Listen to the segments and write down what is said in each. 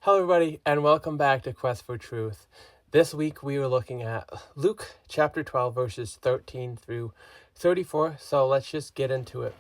Hello, everybody, and welcome back to Quest for Truth. This week we are looking at Luke chapter 12, verses 13 through 34. So let's just get into it.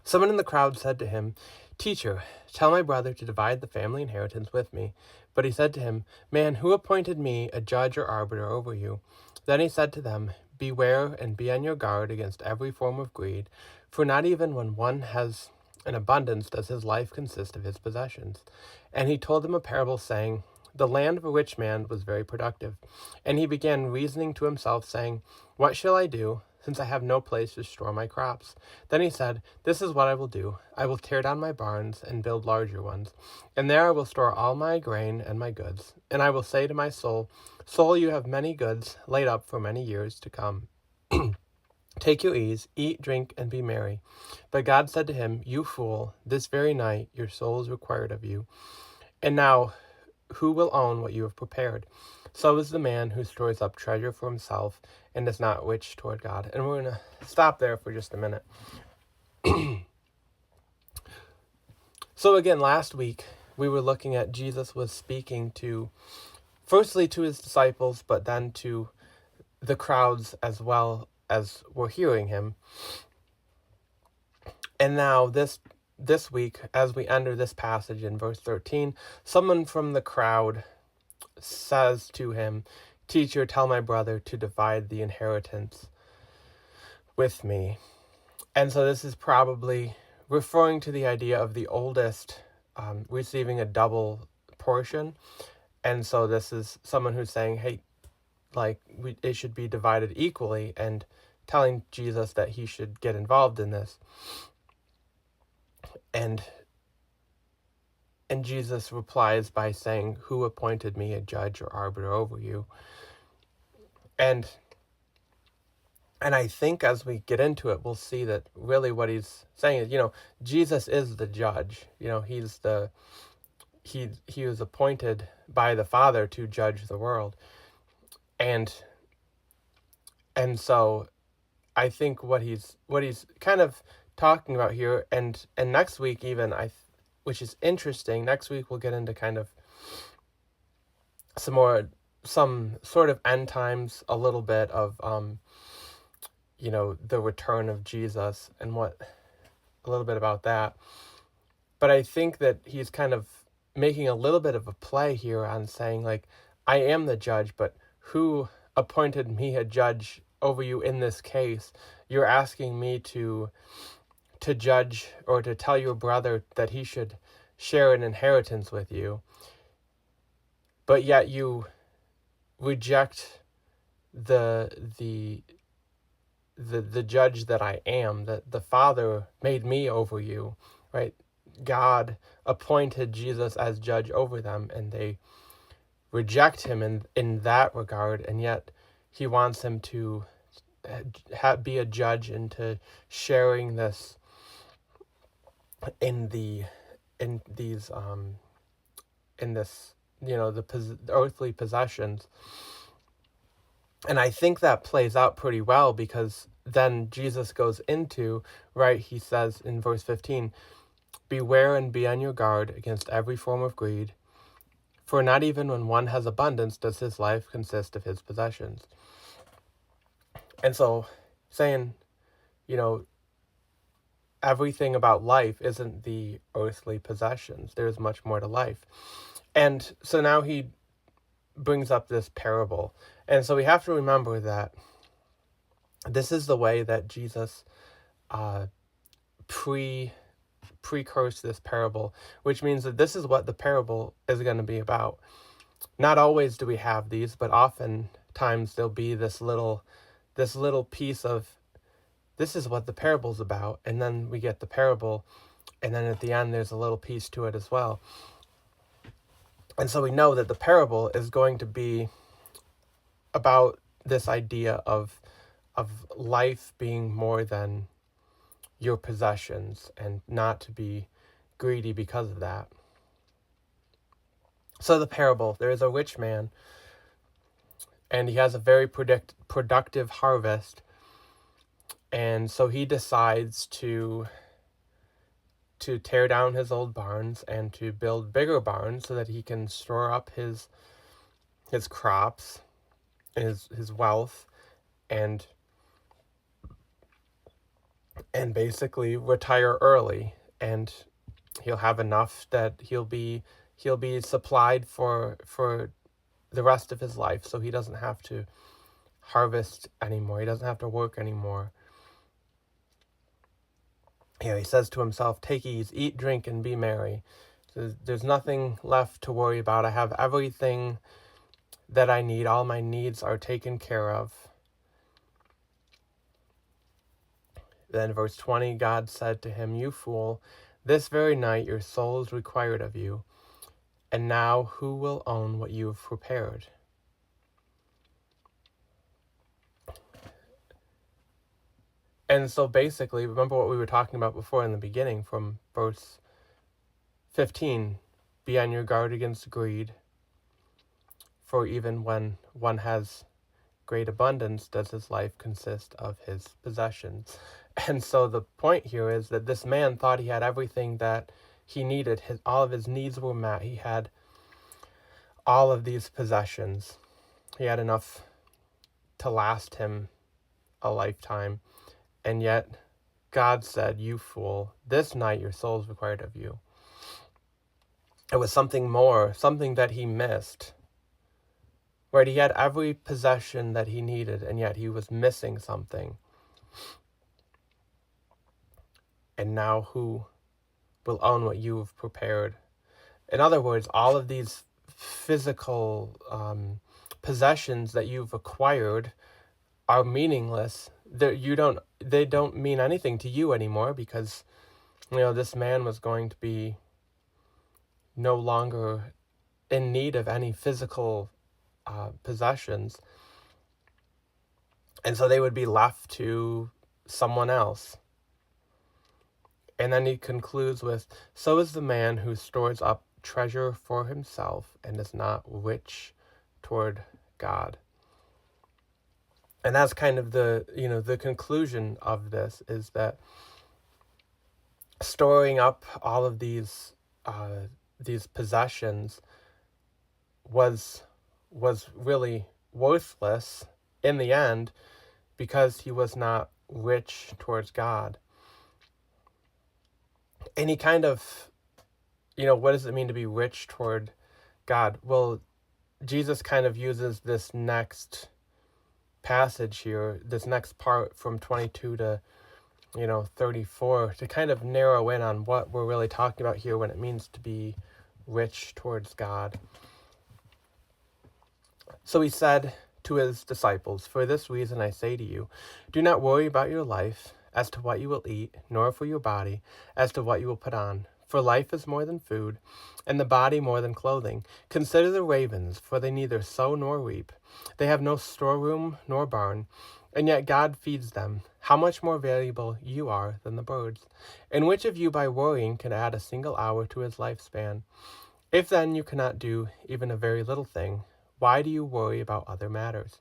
Someone in the crowd said to him, "Teacher, tell my brother to divide the family inheritance with me." But he said to him, "Man, who appointed me a judge or arbiter over you?" Then he said to them, "Beware and be on your guard against every form of greed, for not even when one has an abundance does his life consist of his possessions." And he told them a parable, saying, "The land of a rich man was very productive. And he began reasoning to himself, saying, 'What shall I do, since I have no place to store my crops?' Then he said, 'This is what I will do. I will tear down my barns and build larger ones, and there I will store all my grain and my goods. And I will say to my soul, Soul, you have many goods laid up for many years to come. Take your ease, eat, drink, and be merry.' But God said to him, 'You fool, this very night your soul is required of you. And now, who will own what you have prepared?' So is the man who stores up treasure for himself and is not rich toward God." And we're going to stop there for just a minute. So again, last week, we were looking at Jesus was speaking firstly to his disciples, but then to the crowds as well as were hearing him. And now this week, as we enter this passage in verse 13, someone from the crowd says to him, "Teacher, tell my brother to divide the inheritance with me." And so this is probably referring to the idea of the oldest receiving a double portion. And so this is someone who's saying, hey, it should be divided equally, and telling Jesus that he should get involved in this. And Jesus replies by saying, "Who appointed me a judge or arbiter over you?" And I think as we get into it, we'll see that really what he's saying is, Jesus is the judge. He's he was appointed by the Father to judge the world. And so I think what he's kind of talking about here, and next week even, which is interesting, next week we'll get into kind of some sort of end times, a little bit of the return of Jesus and a little bit about that. But I think that he's kind of making a little bit of a play here on saying, I am the judge, but who appointed me a judge over you in this case? You're asking me to judge or to tell your brother that he should share an inheritance with you, but yet you reject the judge that I am, that the Father made me over you, right? God appointed Jesus as judge over them, and they reject him in that regard, and yet he wants him to be a judge into sharing this in the earthly possessions. And I think that plays out pretty well, because then Jesus goes into, right, he says in verse 15, "Beware and be on your guard against every form of greed, for not even when one has abundance does his life consist of his possessions." And so saying, everything about life isn't the earthly possessions. There's much more to life. And so now he brings up this parable. And so we have to remember that this is the way that Jesus precursed this parable, which means that this is what the parable is going to be about. Not always do we have these, but oftentimes there'll be this little piece of, this is what the parable's about, and then we get the parable, and then at the end there's a little piece to it as well. And so we know that the parable is going to be about this idea of life being more than your possessions, and not to be greedy because of that. So the parable, there is a rich man, and he has a very productive harvest, and so he decides to to tear down his old barns and to build bigger barns so that he can store up his crops, his wealth, and basically retire early, and he'll have enough that he'll be supplied for the rest of his life, so he doesn't have to harvest anymore. He doesn't have to work anymore. He says to himself, "Take ease, eat, drink, and be merry." There's nothing left to worry about. I have everything that I need. All my needs are taken care of. Then verse 20, God said to him, "You fool, this very night your soul is required of you. And now who will own what you have prepared?" And so basically, remember what we were talking about before in the beginning from verse 15. Be on your guard against greed, for even when one has great abundance, does his life consist of his possessions. And so the point here is that this man thought he had everything that he needed. All of his needs were met. He had all of these possessions. He had enough to last him a lifetime. And yet God said, "You fool, this night your soul is required of you." It was something more, something that he missed. Right? He had every possession that he needed, and yet he was missing something. And now who will own what you have prepared? In other words, all of these physical possessions that you've acquired are meaningless. They don't mean anything to you anymore, because this man was going to be no longer in need of any physical possessions, and so they would be left to someone else. And then he concludes with, "So is the man who stores up treasure for himself and is not rich toward God." And that's kind of the conclusion of this, is that storing up all of these possessions was really worthless in the end, because he was not rich towards God. And he kind of, what does it mean to be rich toward God? Well, Jesus kind of uses this next passage here, this next part from 22 to 34, to kind of narrow in on what we're really talking about here when it means to be rich towards God. So he said to his disciples, "For this reason I say to you, do not worry about your life as to what you will eat, nor for your body as to what you will put on. For life is more than food, and the body more than clothing. Consider the ravens, for they neither sow nor reap. They have no storeroom nor barn, and yet God feeds them. How much more valuable you are than the birds? And which of you by worrying can add a single hour to his lifespan? If then you cannot do even a very little thing, why do you worry about other matters?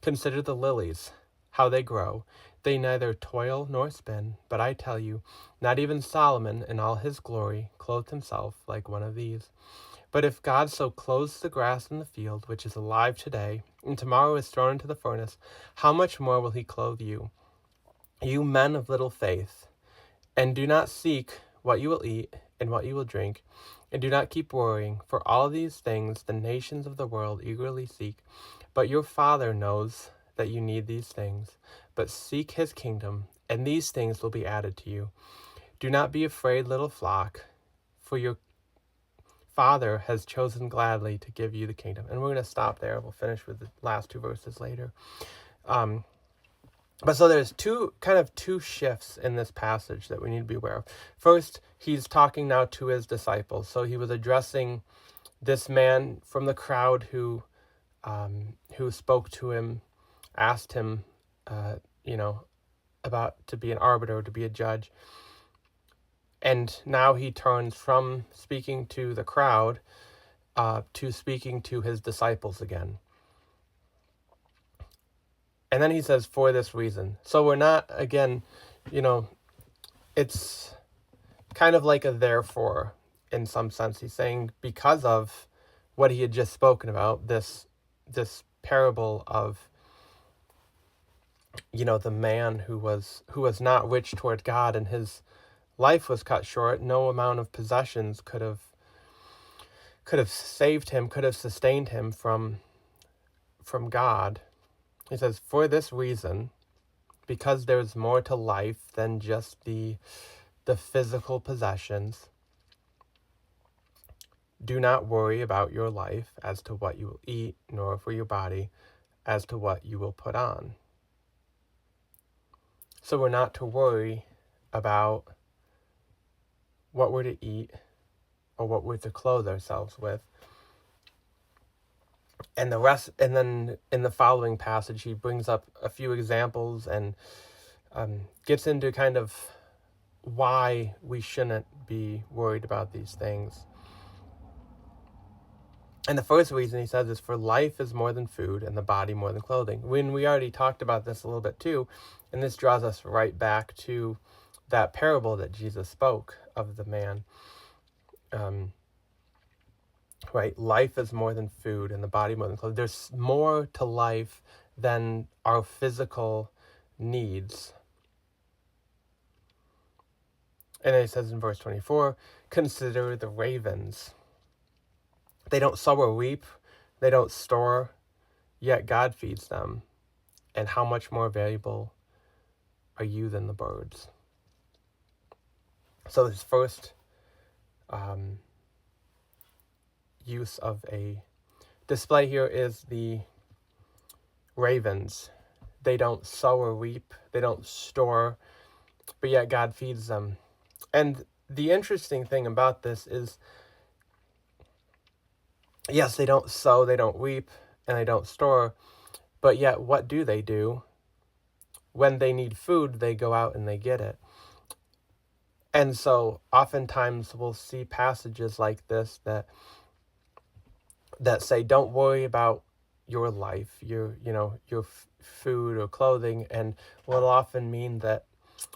Consider the lilies, how they grow. They neither toil nor spin, but I tell you, not even Solomon in all his glory clothed himself like one of these. But if God so clothes the grass in the field, which is alive today, and tomorrow is thrown into the furnace, how much more will he clothe you, you men of little faith? And do not seek what you will eat and what you will drink, and do not keep worrying, for all these things the nations of the world eagerly seek. But your Father knows that you need these things. But seek his kingdom, and these things will be added to you. Do not be afraid, little flock, for your Father has chosen gladly to give you the kingdom. And we're going to stop there. We'll finish with the last two verses later. But so there's two shifts in this passage that we need to be aware of. First, he's talking now to his disciples. So he was addressing this man from the crowd who spoke to him, asked him, about to be an arbiter, to be a judge. And now he turns from speaking to the crowd to speaking to his disciples again. And then he says, "For this reason." So we're not, again, it's kind of like a therefore in some sense. He's saying because of what he had just spoken about, this parable of, the man who was not rich toward God, and his life was cut short. No amount of possessions could have saved him, could have sustained him from God. He says, for this reason, because there's more to life than just the physical possessions, do not worry about your life as to what you will eat, nor for your body as to what you will put on. So we're not to worry about what we're to eat or what we're to clothe ourselves with. And the rest, and then in the following passage, he brings up a few examples and gets into kind of why we shouldn't be worried about these things. And the first reason he says is, for life is more than food and the body more than clothing. When we already talked about this a little bit too, and this draws us right back to that parable that Jesus spoke of the man. Right, life is more than food and the body more than clothing. There's more to life than our physical needs. And then he says in verse 24, consider the ravens. They don't sow or reap, they don't store, yet God feeds them. And how much more valuable are you than the birds? So this first use of a display here is the ravens. They don't sow or reap, they don't store, but yet God feeds them. And the interesting thing about this is, yes, they don't sow, they don't reap, and they don't store, but yet what do? When they need food, they go out and they get it. And so oftentimes we'll see passages like this that say, don't worry about your life, your food or clothing, and will often mean that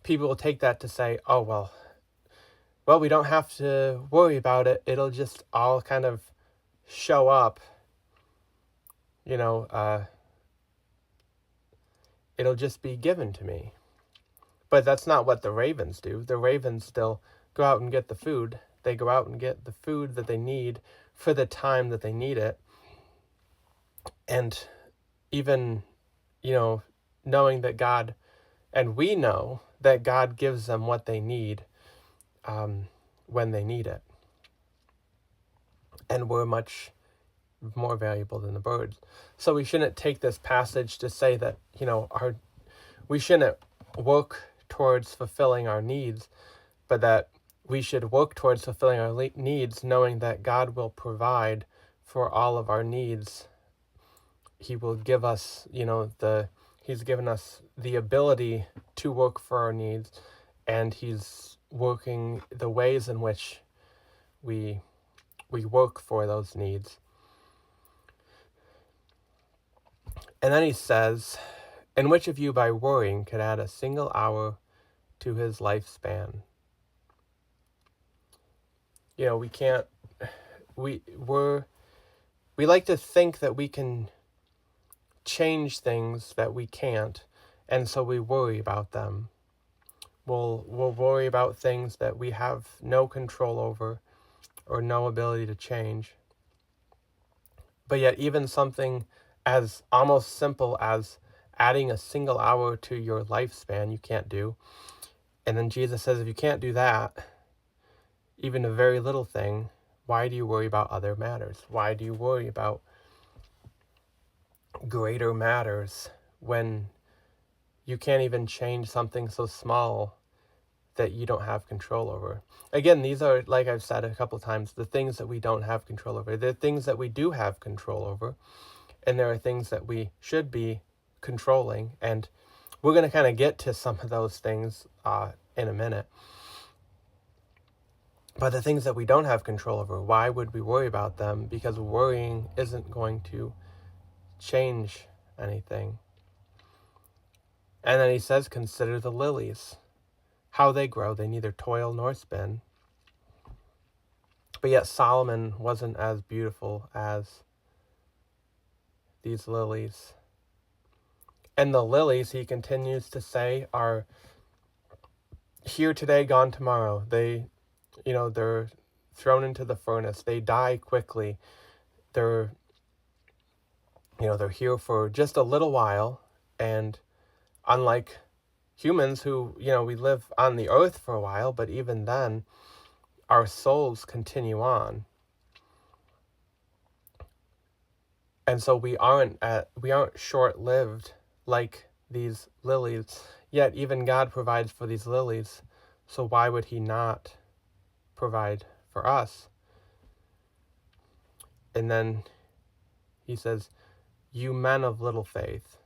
people will take that to say, oh, well, we don't have to worry about it. It'll just all kind of show up, it'll just be given to me. But that's not what the ravens do. The ravens still go out and get the food. They go out and get the food that they need for the time that they need it. And even, knowing that God, and we know that God gives them what they need when they need it. And we're much more valuable than the birds. So we shouldn't take this passage to say that, we shouldn't work towards fulfilling our needs, but that we should work towards fulfilling our needs, knowing that God will provide for all of our needs. He will give us, He's given us the ability to work for our needs, and He's working the ways in which we work for those needs. And then he says, and which of you by worrying could add a single hour to his lifespan? We can't, we like to think that we can change things that we can't, and so we worry about them. We'll worry about things that we have no control over or no ability to change. But yet even something as almost simple as adding a single hour to your lifespan, you can't do. And then Jesus says, if you can't do that, even a very little thing, why do you worry about other matters? Why do you worry about greater matters when you can't even change something so small that you don't have control over? Again, these are, like I've said a couple times, the things that we don't have control over. They're things that we do have control over, and there are things that we should be controlling, and we're going to kind of get to some of those things in a minute. But the things that we don't have control over, why would we worry about them? Because worrying isn't going to change anything. And then he says, consider the lilies, how they grow. They neither toil nor spin. But yet Solomon wasn't as beautiful as these lilies. And the lilies, he continues to say, are here today, gone tomorrow. They're thrown into the furnace. They die quickly. They're here for just a little while. And unlike humans who, we live on the earth for a while, but even then, our souls continue on. And so we aren't short-lived like these lilies. Yet even God provides for these lilies. So why would he not provide for us? And then he says, you men of little faith.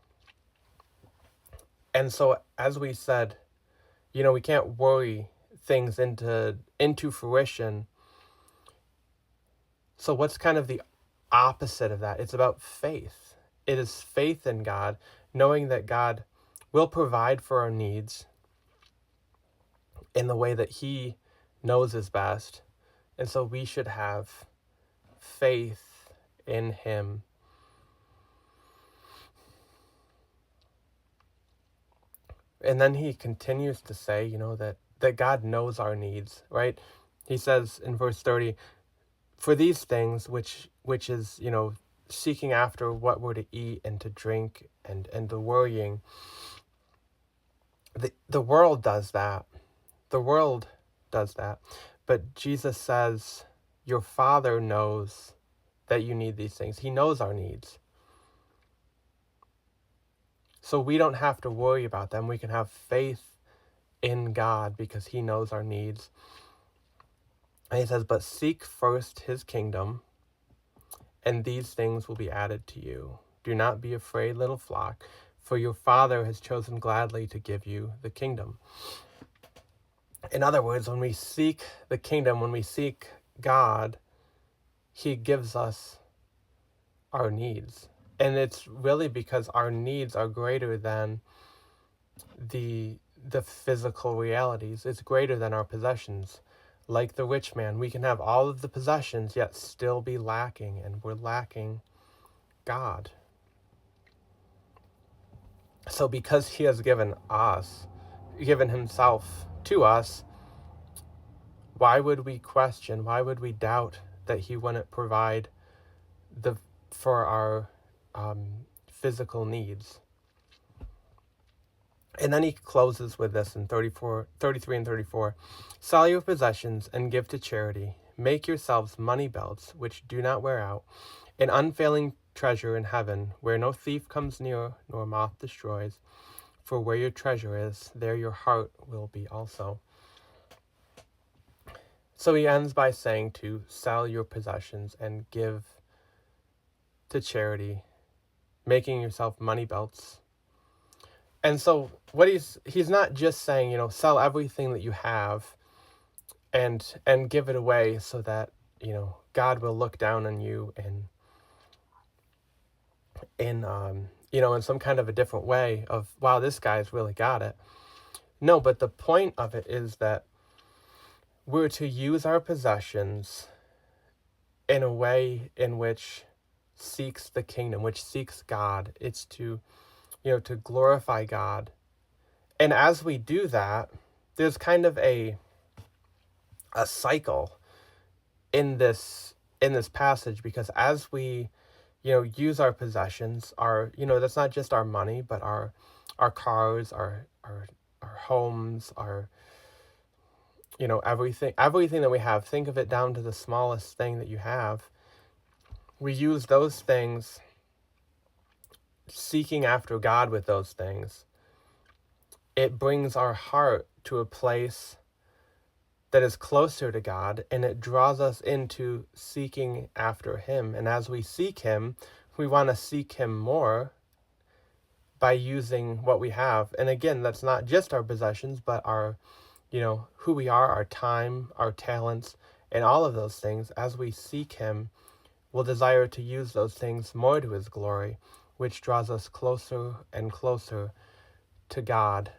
And so, as we said, we can't worry things into fruition. So what's kind of the opposite of that? It's about faith. It is faith in God, knowing that God will provide for our needs in the way that he knows is best. And so we should have faith in him. And then he continues to say, that God knows our needs, right? He says in verse 30, for these things, which is, seeking after what we're to eat and to drink and the worrying, the world does that. The world does that. But Jesus says, your Father knows that you need these things. He knows our needs. So we don't have to worry about them. We can have faith in God because he knows our needs. And he says, but seek first his kingdom, and these things will be added to you. Do not be afraid, little flock, for your Father has chosen gladly to give you the kingdom. In other words, when we seek the kingdom, when we seek God, he gives us our needs. And it's really because our needs are greater than the physical realities. It's greater than our possessions. Like the rich man, we can have all of the possessions yet still be lacking, and we're lacking God. So because he has given himself to us, why would we question, why would we doubt that he wouldn't provide for our physical needs? And then he closes with this in 33 and 34. Sell your possessions and give to charity. Make yourselves money belts which do not wear out, an unfailing treasure in heaven, where no thief comes near nor moth destroys. For where your treasure is, there your heart will be also. So he ends by saying to sell your possessions and give to charity, making yourself money belts. And so what he's not just saying, sell everything that you have and give it away so that, God will look down on you and in some kind of a different way of, wow, this guy's really got it. No, but the point of it is that we're to use our possessions in a way in which seeks the kingdom, which seeks God. It's to glorify God. And as we do that, there's kind of a cycle in this passage, because as we use our possessions, that's not just our money, but our cars, our homes, our everything that we have. Think of it down to the smallest thing that you have. We use those things, seeking after God with those things. It brings our heart to a place that is closer to God, and it draws us into seeking after him. And as we seek him, we want to seek him more by using what we have. And again, that's not just our possessions, but our, who we are, our time, our talents, and all of those things. As we seek him, we'll desire to use those things more to his glory, which draws us closer and closer to God